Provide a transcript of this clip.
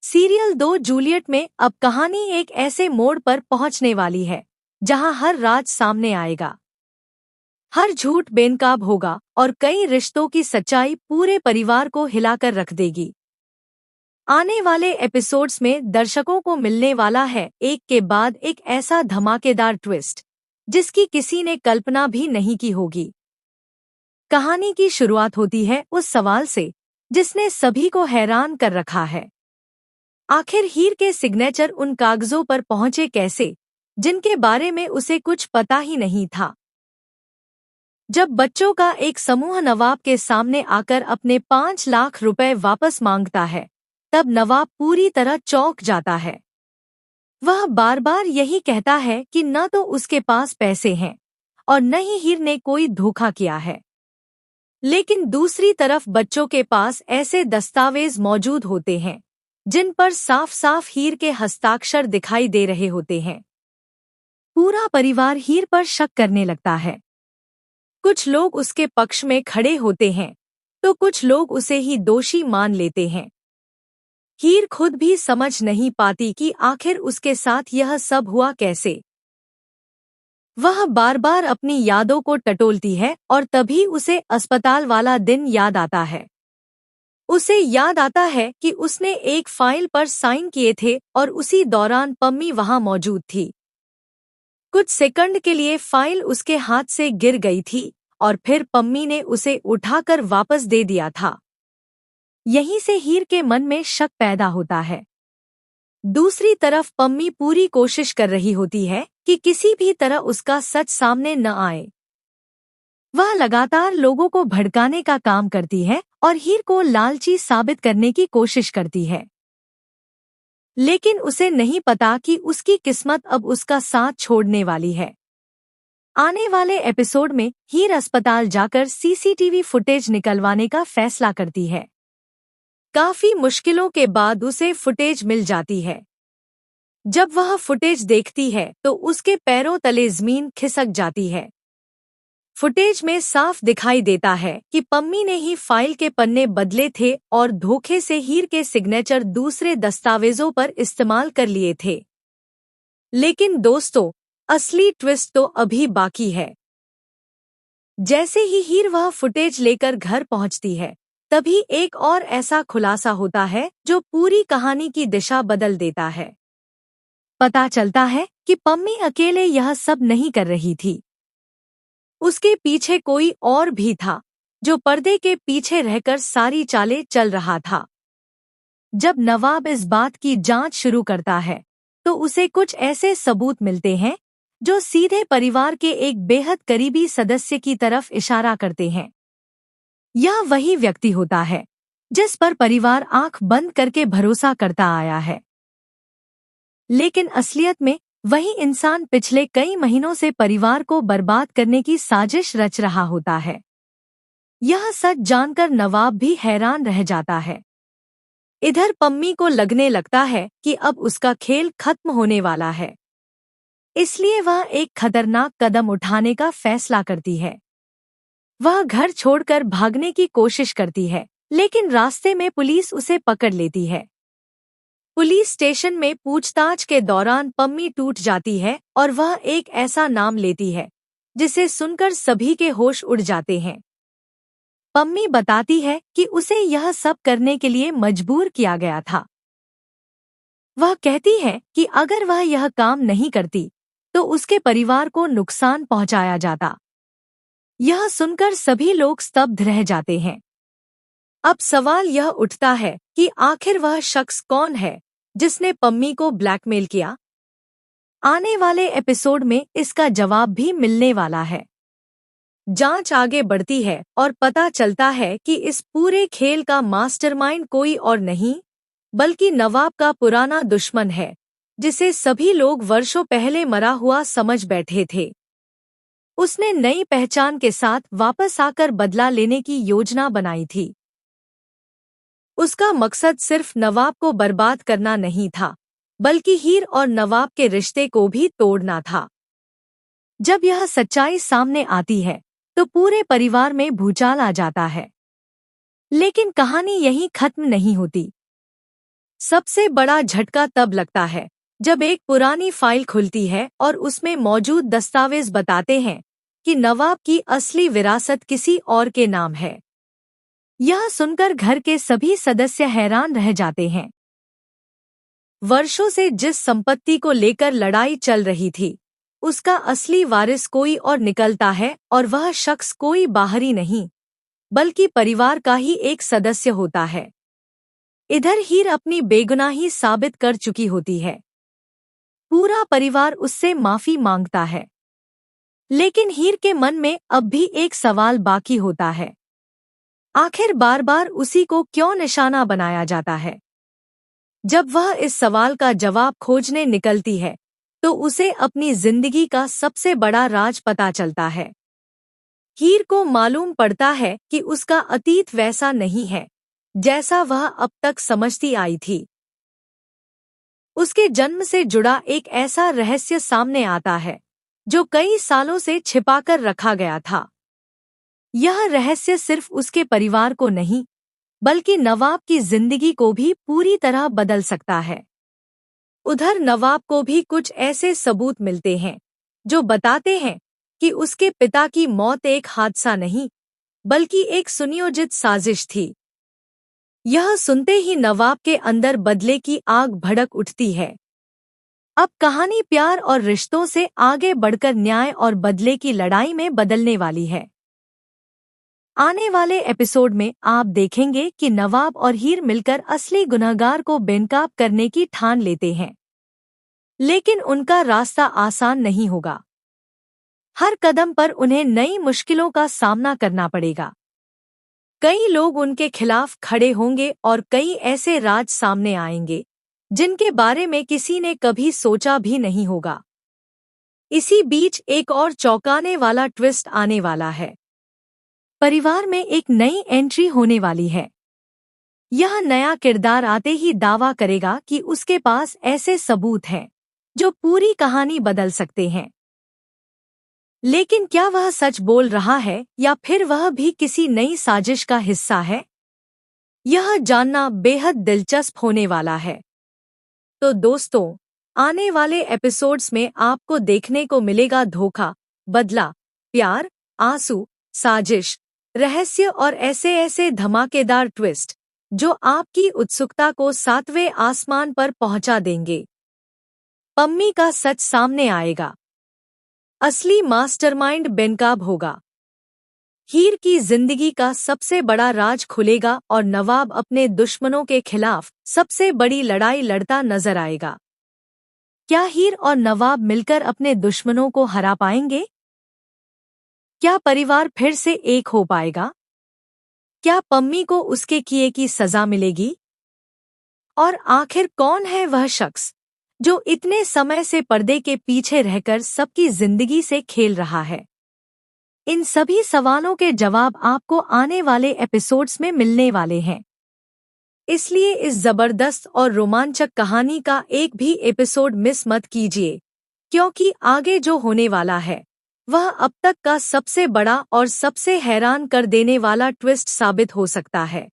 Serial 2 Juliet में अब कहानी एक ऐसे मोड़ पर पहुंचने वाली है जहां हर राज सामने आएगा, हर झूठ बेनकाब होगा और कई रिश्तों की सच्चाई पूरे परिवार को हिलाकर रख देगी। आने वाले एपिसोड्स में दर्शकों को मिलने वाला है एक के बाद एक ऐसा धमाकेदार ट्विस्ट जिसकी किसी ने कल्पना भी नहीं की होगी। कहानी की शुरुआत होती है उस सवाल से जिसने सभी को हैरान कर रखा है। आखिर हीर के सिग्नेचर उन कागजों पर पहुंचे कैसे जिनके बारे में उसे कुछ पता ही नहीं था। जब बच्चों का एक समूह नवाब के सामने आकर अपने 5 लाख रुपए वापस मांगता है, तब नवाब पूरी तरह चौंक जाता है। वह बार बार यही कहता है कि न तो उसके पास पैसे हैं और न ही हीर ने कोई धोखा किया है। लेकिन दूसरी तरफ बच्चों के पास ऐसे दस्तावेज मौजूद होते हैं जिन पर साफ साफ हीर के हस्ताक्षर दिखाई दे रहे होते हैं। पूरा परिवार हीर पर शक करने लगता है। कुछ लोग उसके पक्ष में खड़े होते हैं तो कुछ लोग उसे ही दोषी मान लेते हैं। हीर खुद भी समझ नहीं पाती कि आखिर उसके साथ यह सब हुआ कैसे। वह बार बार अपनी यादों को टटोलती है और तभी उसे अस्पताल वाला दिन याद आता है। उसे याद आता है कि उसने एक फाइल पर साइन किए थे और उसी दौरान पम्मी वहां मौजूद थी। कुछ सेकंड के लिए फाइल उसके हाथ से गिर गई थी और फिर पम्मी ने उसे उठाकर वापस दे दिया था। यहीं से हीर के मन में शक पैदा होता है। दूसरी तरफ पम्मी पूरी कोशिश कर रही होती है कि किसी भी तरह उसका सच सामने न आए। वह लगातार लोगों को भड़काने का काम करती है और हीर को लालची साबित करने की कोशिश करती है। लेकिन उसे नहीं पता कि उसकी किस्मत अब उसका साथ छोड़ने वाली है। आने वाले एपिसोड में हीर अस्पताल जाकर सीसीटीवी फुटेज निकलवाने का फैसला करती है। काफी मुश्किलों के बाद उसे फुटेज मिल जाती है। जब वह फुटेज देखती है तो उसके पैरों तले जमीन खिसक जाती है। फुटेज में साफ दिखाई देता है कि पम्मी ने ही फाइल के पन्ने बदले थे और धोखे से हीर के सिग्नेचर दूसरे दस्तावेजों पर इस्तेमाल कर लिए थे। लेकिन दोस्तों, असली ट्विस्ट तो अभी बाकी है। जैसे ही हीर वह फुटेज लेकर घर पहुंचती है, तभी एक और ऐसा खुलासा होता है जो पूरी कहानी की दिशा बदल देता है। पता चलता है कि पम्मी अकेले यह सब नहीं कर रही थी। उसके पीछे कोई और भी था जो पर्दे के पीछे रहकर सारी चालें चल रहा था। जब नवाब इस बात की जांच शुरू करता है तो उसे कुछ ऐसे सबूत मिलते हैं जो सीधे परिवार के एक बेहद करीबी सदस्य की तरफ इशारा करते हैं। यह वही व्यक्ति होता है जिस पर परिवार आंख बंद करके भरोसा करता आया है। लेकिन असलियत में वही इंसान पिछले कई महीनों से परिवार को बर्बाद करने की साजिश रच रहा होता है। यह सच जानकर नवाब भी हैरान रह जाता है। इधर पम्मी को लगने लगता है कि अब उसका खेल खत्म होने वाला है। इसलिए वह एक खतरनाक कदम उठाने का फैसला करती है। वह घर छोड़कर भागने की कोशिश करती है, लेकिन रास्ते में पुलिस उसे पकड़ लेती है। पुलिस स्टेशन में पूछताछ के दौरान पम्मी टूट जाती है और वह एक ऐसा नाम लेती है जिसे सुनकर सभी के होश उड़ जाते हैं। पम्मी बताती है कि उसे यह सब करने के लिए मजबूर किया गया था। वह कहती है कि अगर वह यह काम नहीं करती तो उसके परिवार को नुकसान पहुंचाया जाता। यह सुनकर सभी लोग स्तब्ध रह जाते हैं। अब सवाल यह उठता है कि आखिर वह शख्स कौन है जिसने पम्मी को ब्लैकमेल किया। आने वाले एपिसोड में इसका जवाब भी मिलने वाला है। जांच आगे बढ़ती है और पता चलता है कि इस पूरे खेल का मास्टरमाइंड कोई और नहीं बल्कि नवाब का पुराना दुश्मन है जिसे सभी लोग वर्षों पहले मरा हुआ समझ बैठे थे। उसने नई पहचान के साथ वापस आकर बदला लेने की योजना बनाई थी। उसका मकसद सिर्फ नवाब को बर्बाद करना नहीं था, बल्कि हीर और नवाब के रिश्ते को भी तोड़ना था। जब यह सच्चाई सामने आती है तो पूरे परिवार में भूचाल आ जाता है। लेकिन कहानी यहीं खत्म नहीं होती। सबसे बड़ा झटका तब लगता है जब एक पुरानी फाइल खुलती है और उसमें मौजूद दस्तावेज बताते हैं कि नवाब की असली विरासत किसी और के नाम है। यह सुनकर घर के सभी सदस्य हैरान रह जाते हैं। वर्षों से जिस संपत्ति को लेकर लड़ाई चल रही थी, उसका असली वारिस कोई और निकलता है, और वह शख्स कोई बाहरी नहीं बल्कि परिवार का ही एक सदस्य होता है। इधर हीर अपनी बेगुनाही साबित कर चुकी होती है। पूरा परिवार उससे माफी मांगता है, लेकिन हीर के मन में अब भी एक सवाल बाकी होता है। आखिर बार बार उसी को क्यों निशाना बनाया जाता है? जब वह इस सवाल का जवाब खोजने निकलती है तो उसे अपनी जिंदगी का सबसे बड़ा राज पता चलता है। हीर को मालूम पड़ता है कि उसका अतीत वैसा नहीं है जैसा वह अब तक समझती आई थी। उसके जन्म से जुड़ा एक ऐसा रहस्य सामने आता है जो कई सालों से छिपाकर रखा गया था। यह रहस्य सिर्फ उसके परिवार को नहीं बल्कि नवाब की जिंदगी को भी पूरी तरह बदल सकता है। उधर नवाब को भी कुछ ऐसे सबूत मिलते हैं जो बताते हैं कि उसके पिता की मौत एक हादसा नहीं बल्कि एक सुनियोजित साजिश थी। यह सुनते ही नवाब के अंदर बदले की आग भड़क उठती है। अब कहानी प्यार और रिश्तों से आगे बढ़कर न्याय और बदले की लड़ाई में बदलने वाली है। आने वाले एपिसोड में आप देखेंगे कि नवाब और हीर मिलकर असली गुनहगार को बेनकाब करने की ठान लेते हैं, लेकिन उनका रास्ता आसान नहीं होगा। हर कदम पर उन्हें नई मुश्किलों का सामना करना पड़ेगा। कई लोग उनके खिलाफ खड़े होंगे और कई ऐसे राज सामने आएंगे जिनके बारे में किसी ने कभी सोचा भी नहीं होगा। इसी बीच एक और चौंकाने वाला ट्विस्ट आने वाला है। परिवार में एक नई एंट्री होने वाली है। यह नया किरदार आते ही दावा करेगा कि उसके पास ऐसे सबूत हैं जो पूरी कहानी बदल सकते हैं। लेकिन क्या वह सच बोल रहा है या फिर वह भी किसी नई साजिश का हिस्सा है? यह जानना बेहद दिलचस्प होने वाला है। तो दोस्तों, आने वाले एपिसोड्स में आपको देखने को मिलेगा धोखा, बदला, प्यार, आंसू, साजिश, रहस्य और ऐसे ऐसे धमाकेदार ट्विस्ट जो आपकी उत्सुकता को 7वें आसमान पर पहुंचा देंगे। पम्मी का सच सामने आएगा। असली मास्टरमाइंड बेनकाब होगा। हीर की जिंदगी का सबसे बड़ा राज खुलेगा और नवाब अपने दुश्मनों के खिलाफ सबसे बड़ी लड़ाई लड़ता नजर आएगा। क्या हीर और नवाब मिलकर अपने दुश्मनों को हरा पाएंगे? क्या परिवार फिर से एक हो पाएगा? क्या पम्मी को उसके किए की सजा मिलेगी? और आखिर कौन है वह शख्स जो इतने समय से पर्दे के पीछे रहकर सबकी जिंदगी से खेल रहा है? इन सभी सवालों के जवाब आपको आने वाले एपिसोड्स में मिलने वाले हैं। इसलिए इस जबरदस्त और रोमांचक कहानी का एक भी एपिसोड मिस मत कीजिए, क्योंकि आगे जो होने वाला है वह अब तक का सबसे बड़ा और सबसे हैरान कर देने वाला ट्विस्ट साबित हो सकता है।